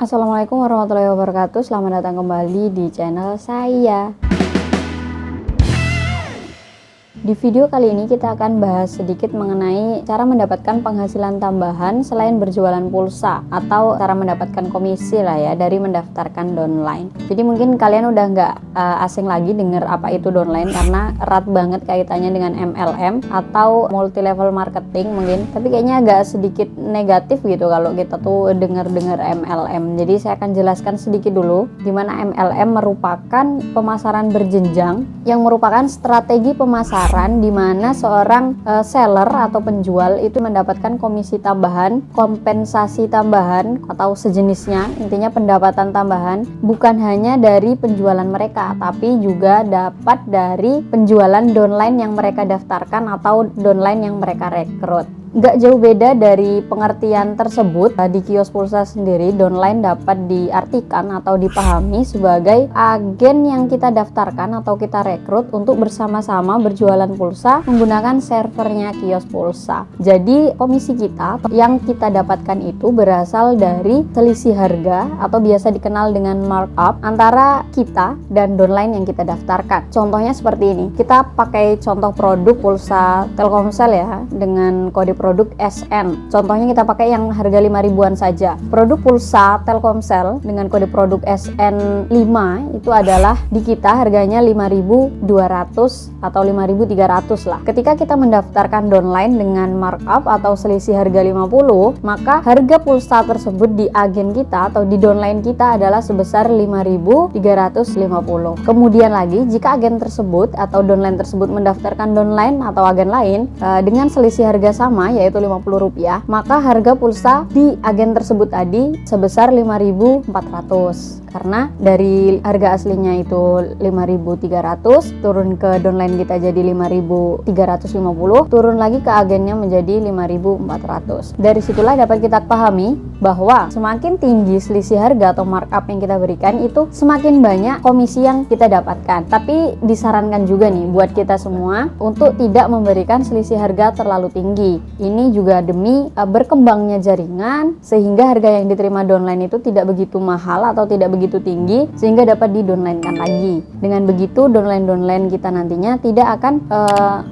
Assalamualaikum warahmatullahi wabarakatuh. Selamat datang kembali di channel saya. Di video kali ini kita akan bahas sedikit mengenai cara mendapatkan penghasilan tambahan selain berjualan pulsa atau cara mendapatkan komisi lah ya dari mendaftarkan downline. Jadi mungkin kalian udah nggak asing lagi dengar apa itu downline karena erat banget kaitannya dengan MLM atau multi level marketing mungkin. Tapi kayaknya agak sedikit negatif gitu kalau kita tuh dengar-dengar MLM. Jadi saya akan jelaskan sedikit dulu di mana MLM merupakan pemasaran berjenjang yang merupakan strategi pemasaran di mana seorang seller atau penjual itu mendapatkan komisi tambahan, kompensasi tambahan atau sejenisnya, intinya pendapatan tambahan bukan hanya dari penjualan mereka tapi juga dapat dari penjualan downline yang mereka daftarkan atau downline yang mereka rekrut. Gak jauh beda dari pengertian tersebut. Di kios pulsa sendiri, downline dapat diartikan atau dipahami sebagai agen yang kita daftarkan atau kita rekrut untuk bersama-sama berjualan pulsa menggunakan servernya kios pulsa. Jadi komisi kita yang kita dapatkan itu berasal dari selisih harga atau biasa dikenal dengan markup antara kita dan downline yang kita daftarkan. Contohnya seperti ini, kita pakai contoh produk pulsa Telkomsel ya dengan kode produk SN. Contohnya kita pakai yang harga 5.000-an saja. Produk pulsa Telkomsel dengan kode produk SN5 itu adalah di kita harganya 5.200 atau 5.300 lah. Ketika kita mendaftarkan downline dengan markup atau selisih harga 50, maka harga pulsa tersebut di agen kita atau di downline kita adalah sebesar 5.350. Kemudian lagi jika agen tersebut atau downline tersebut mendaftarkan downline atau agen lain dengan selisih harga sama yaitu Rp50, maka harga pulsa di agen tersebut tadi sebesar 5.400 karena dari harga aslinya itu 5.300 turun ke downline kita jadi 5.350, turun lagi ke agennya menjadi 5.400. Dari situlah dapat kita pahami bahwa semakin tinggi selisih harga atau markup yang kita berikan itu semakin banyak komisi yang kita dapatkan. Tapi disarankan juga nih buat kita semua untuk tidak memberikan selisih harga terlalu tinggi. Ini juga demi berkembangnya jaringan sehingga harga yang diterima downline itu tidak begitu mahal atau tidak begitu tinggi sehingga dapat di-downline-kan lagi. Dengan begitu downline-downline kita nantinya tidak akan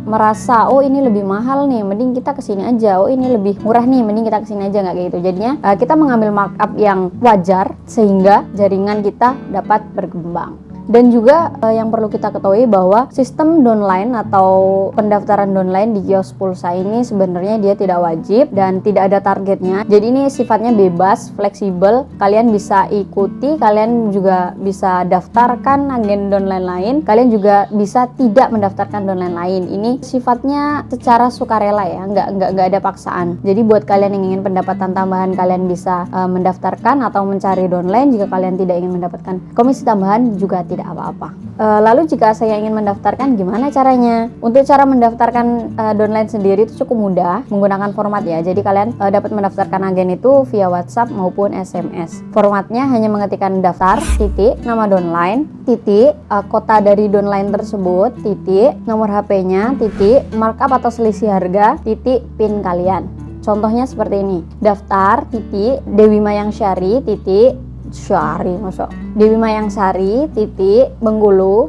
merasa oh ini lebih mahal nih, mending kita kesini aja. Oh ini lebih murah nih, mending kita kesini aja, nggak kayak gitu. Jadinya kita mengambil markup yang wajar sehingga jaringan kita dapat berkembang. Dan juga yang perlu kita ketahui bahwa sistem downline atau pendaftaran downline di kios pulsa ini sebenarnya dia tidak wajib dan tidak ada targetnya. Jadi ini sifatnya bebas, fleksibel. Kalian bisa ikuti, kalian juga bisa daftarkan agen downline lain, kalian juga bisa tidak mendaftarkan downline lain. Ini sifatnya secara sukarela ya, nggak ada paksaan. Jadi buat kalian yang ingin pendapatan tambahan, kalian bisa mendaftarkan atau mencari downline. Jika kalian tidak ingin mendapatkan komisi tambahan juga tidak apa-apa. Lalu jika saya ingin mendaftarkan, gimana caranya? Untuk cara mendaftarkan downline sendiri itu cukup mudah menggunakan format ya. Jadi kalian dapat mendaftarkan agen itu via WhatsApp maupun SMS. Formatnya hanya mengetikkan daftar, titik, nama downline, titik, kota dari downline tersebut, titik, nomor HP-nya, titik, markup atau selisih harga, titik, PIN kalian. Contohnya seperti ini. Daftar, titik, Dewi Mayang Syari, titik, Syari masuk Dewi Mayang Sari titik Bengkulu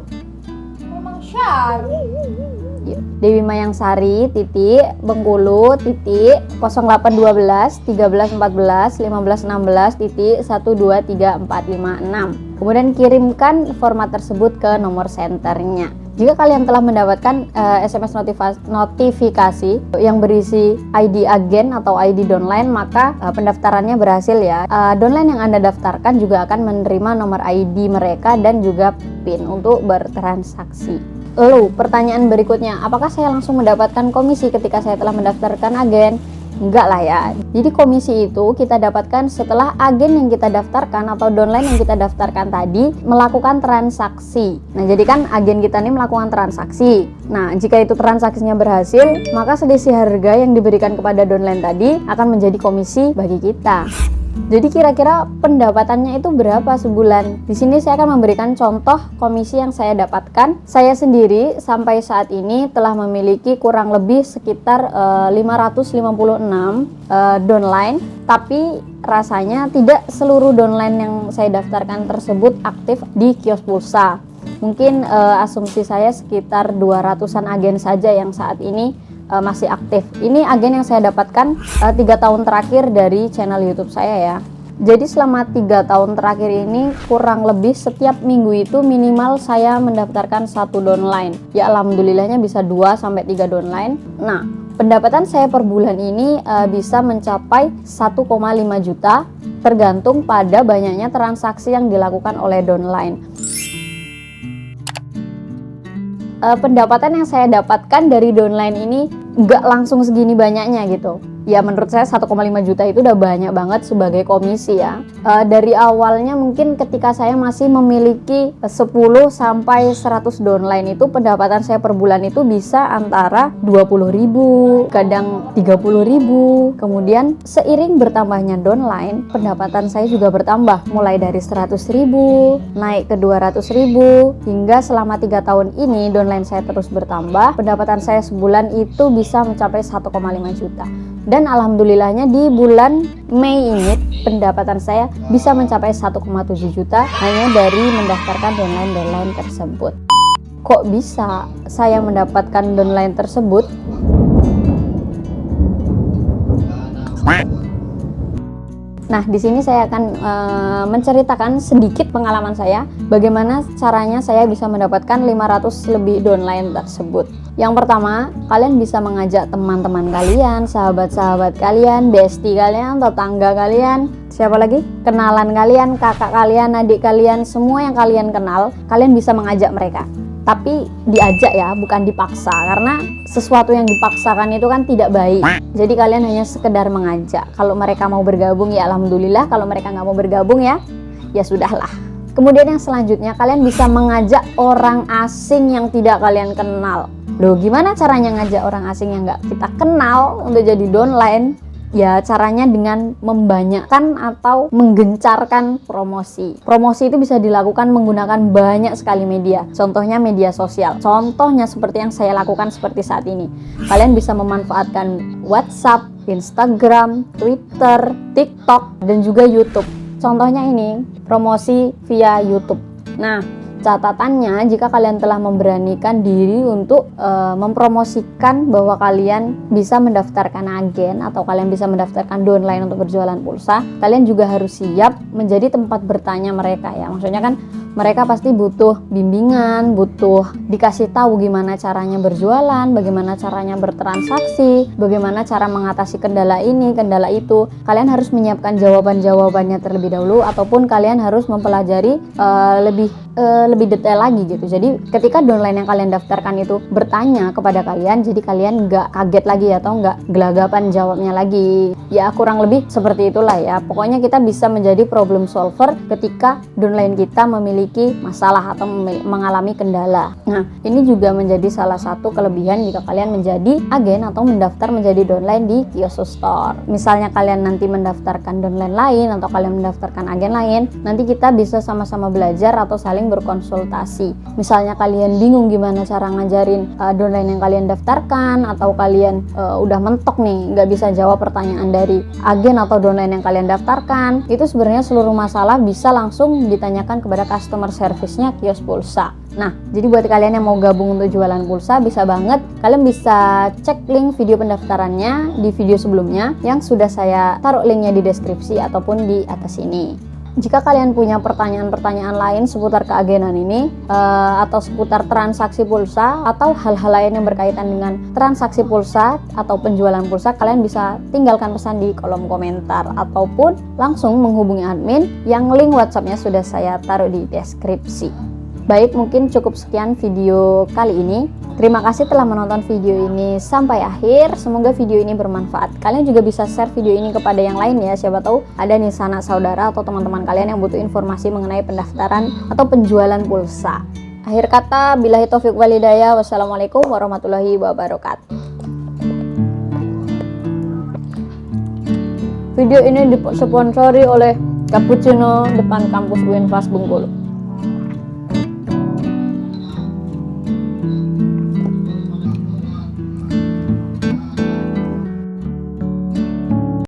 memang Syari Dewi Mayang Sari titik Bengkulu titik 0812 13 14 15 16 titik 123456. Kemudian kirimkan format tersebut ke nomor senternya. Jika kalian telah mendapatkan SMS notifikasi yang berisi ID agen atau ID downline, maka pendaftarannya berhasil ya. Downline yang Anda daftarkan juga akan menerima nomor ID mereka dan juga PIN untuk bertransaksi. Lalu pertanyaan berikutnya, apakah saya langsung mendapatkan komisi ketika saya telah mendaftarkan agen? Enggak lah ya. Jadi komisi itu kita dapatkan setelah agen yang kita daftarkan atau downline yang kita daftarkan tadi melakukan transaksi. Nah, jadi kan agen kita ini melakukan transaksi. Nah, jika itu transaksinya berhasil, maka selisih harga yang diberikan kepada downline tadi akan menjadi komisi bagi kita. Jadi kira-kira pendapatannya itu berapa sebulan? Di sini saya akan memberikan contoh komisi yang saya dapatkan. Saya sendiri sampai saat ini telah memiliki kurang lebih sekitar 556 downline, tapi rasanya tidak seluruh downline yang saya daftarkan tersebut aktif di kios pulsa. Mungkin asumsi saya sekitar 200-an agen saja yang saat ini masih aktif. Ini agen yang saya dapatkan 3 tahun terakhir dari channel YouTube saya ya. Jadi selama 3 tahun terakhir ini kurang lebih setiap minggu itu minimal saya mendaftarkan 1 downline. Ya alhamdulillahnya bisa 2-3 downline. Nah, pendapatan saya per bulan ini bisa mencapai 1,5 juta tergantung pada banyaknya transaksi yang dilakukan oleh downline. Pendapatan yang saya dapatkan dari downline ini nggak langsung segini banyaknya gitu. Ya menurut saya 1,5 juta itu udah banyak banget sebagai komisi ya. Dari awalnya mungkin ketika saya masih memiliki 10 sampai 100 downline itu pendapatan saya per bulan itu bisa antara 20.000, kadang 30.000. Kemudian seiring bertambahnya downline, pendapatan saya juga bertambah mulai dari 100.000 naik ke 200.000 hingga selama 3 tahun ini downline saya terus bertambah. Pendapatan saya sebulan itu bisa mencapai 1,5 juta. Dan alhamdulillahnya di bulan Mei ini pendapatan saya bisa mencapai 1,7 juta hanya dari mendaftarkan downline tersebut. Kok bisa saya mendapatkan downline tersebut? Nah, di sini saya akan menceritakan sedikit pengalaman saya, bagaimana caranya saya bisa mendapatkan 500 lebih downline tersebut. Yang pertama, kalian bisa mengajak teman-teman kalian, sahabat-sahabat kalian, bestie kalian, tetangga kalian, siapa lagi? Kenalan kalian, kakak kalian, adik kalian, semua yang kalian kenal, kalian bisa mengajak mereka. Tapi diajak ya, bukan dipaksa, karena sesuatu yang dipaksakan itu kan tidak baik. Jadi kalian hanya sekedar mengajak. Kalau mereka mau bergabung ya alhamdulillah, kalau mereka nggak mau bergabung ya sudahlah. Kemudian yang selanjutnya, kalian bisa mengajak orang asing yang tidak kalian kenal. Loh, gimana caranya ngajak orang asing yang nggak kita kenal untuk jadi downline? Ya caranya dengan membanyakkan atau menggencarkan promosi. Promosi itu bisa dilakukan menggunakan banyak sekali media. Contohnya media sosial. Contohnya seperti yang saya lakukan seperti saat ini. Kalian bisa memanfaatkan WhatsApp, Instagram, Twitter, TikTok, dan juga YouTube. Contohnya ini, promosi via YouTube. Nah, catatannya jika kalian telah memberanikan diri untuk mempromosikan bahwa kalian bisa mendaftarkan agen atau kalian bisa mendaftarkan downline untuk berjualan pulsa, kalian juga harus siap menjadi tempat bertanya mereka ya. Maksudnya kan mereka pasti butuh bimbingan, butuh dikasih tahu gimana caranya berjualan, bagaimana caranya bertransaksi, bagaimana cara mengatasi kendala ini, kendala itu. Kalian harus menyiapkan jawaban-jawabannya terlebih dahulu, ataupun kalian harus mempelajari lebih detail lagi gitu. Jadi ketika downline yang kalian daftarkan itu bertanya kepada kalian, jadi kalian nggak kaget lagi atau nggak gelagapan jawabnya lagi. Ya kurang lebih seperti itulah ya. Pokoknya kita bisa menjadi problem solver ketika downline kita memiliki masalah atau mengalami kendala. Nah, ini juga menjadi salah satu kelebihan jika kalian menjadi agen atau mendaftar menjadi downline di Kioso Store. Misalnya kalian nanti mendaftarkan downline lain atau kalian mendaftarkan agen lain, nanti kita bisa sama-sama belajar atau saling berkonsultasi. Misalnya kalian bingung gimana cara ngajarin downline yang kalian daftarkan, atau kalian udah mentok nih nggak bisa jawab pertanyaan dari agen atau downline yang kalian daftarkan, itu sebenarnya seluruh masalah bisa langsung ditanyakan kepada customer service-nya Kios Pulsa. Nah, jadi buat kalian yang mau gabung untuk jualan pulsa, bisa banget kalian bisa cek link video pendaftarannya di video sebelumnya yang sudah saya taruh linknya di deskripsi ataupun di atas ini. Jika kalian punya pertanyaan-pertanyaan lain seputar keagenan ini, atau seputar transaksi pulsa, atau hal-hal lain yang berkaitan dengan transaksi pulsa atau penjualan pulsa, kalian bisa tinggalkan pesan di kolom komentar ataupun langsung menghubungi admin yang link WhatsApp-nya sudah saya taruh di deskripsi. Baik, mungkin cukup sekian video kali ini. Terima kasih telah menonton video ini sampai akhir. Semoga video ini bermanfaat. Kalian juga bisa share video ini kepada yang lain ya. Siapa tahu ada nih sanak saudara atau teman-teman kalian yang butuh informasi mengenai pendaftaran atau penjualan pulsa. Akhir kata, billahi taufiq wal hidayah. Wassalamualaikum warahmatullahi wabarakatuh. Video ini disponsori oleh Cappuccino depan kampus UINFAS Bengkulu.